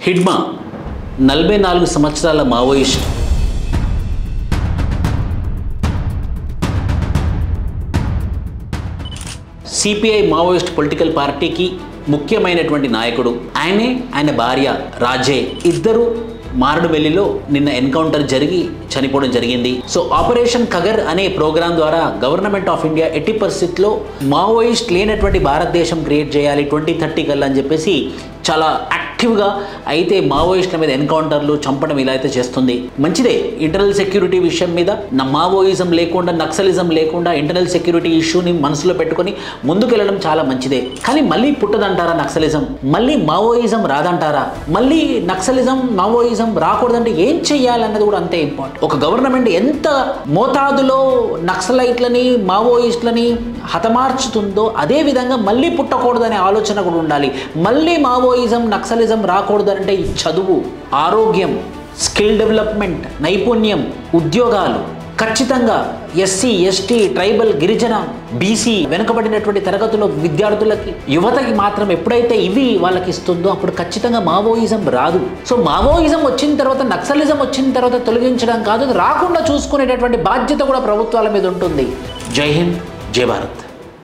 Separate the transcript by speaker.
Speaker 1: హిడ్మా 44 సంవత్సరాల Maoist. CPI Maoist political పార్టీకి ముఖ్యమైనటువంటి నాయకుడు ఆయన భార్య రాజే ఇద్దరు మారడువెల్లిలో నిన్న ఎన్కౌంటర్ జరిగి చనిపోవడం జరిగింది. సో ఆపరేషన్ కగర్ అనే ప్రోగ్రాం ద్వారా గవర్నమెంట్ ఆఫ్ ఇండియా ఎట్టి పరిస్థితుల్లో మావోయిస్ట్ లేనటువంటి భారతదేశం క్రియేట్ చేయాలి 2030 కల్లా అని చెప్పేసి చాలా యాక్టివ్గా అయితే మావోయిస్టుల మీద ఎన్కౌంటర్లు చంపడం ఇలా అయితే చేస్తుంది. మంచిదే, ఇంటర్నల్ సెక్యూరిటీ విషయం మీద మావోయిజం లేకుండా నక్సలిజం లేకుండా ఇంటర్నల్ సెక్యూరిటీ ఇష్యూని మనసులో పెట్టుకొని ముందుకెళ్ళడం చాలా మంచిదే. కానీ మళ్ళీ పుట్టదంటారా నక్సలిజం? మళ్ళీ మావోయిజం రాదంటారా? మళ్ళీ నక్సలిజం మావోయిజం రాకూడదంటే ఏం చెయ్యాలన్నది కూడా అంతే ఇంపార్టెంట్. ఒక గవర్నమెంట్ ఎంత మోతాదులో నక్సలైట్లని మావోయిస్టులని హతమార్చుతుందో అదే విధంగా మళ్ళీ పుట్టకూడదనే ఆలోచన కూడా ఉండాలి. మళ్ళీ మావోయిజం నక్సలిజం రాకూడదంటే ఈ చదువు, ఆరోగ్యం, స్కిల్ డెవలప్మెంట్, నైపుణ్యం, ఉద్యోగాలు ఖచ్చితంగా ఎస్సీ, ఎస్టీ, ట్రైబల్, గిరిజన, బీసీ వెనుకబడినటువంటి తరగతుల విద్యార్థులకి, యువతకి మాత్రం ఎప్పుడైతే ఇవి వాళ్ళకి ఇస్తుందో అప్పుడు ఖచ్చితంగా మావోయిజం రాదు. సో మావోయిజం వచ్చిన తర్వాత, నక్సలిజం వచ్చిన తర్వాత తొలగించడం కాదు, రాకుండా చూసుకునేటటువంటి బాధ్యత కూడా ప్రభుత్వాల మీద ఉంటుంది. జై హింద్, జై భారత్.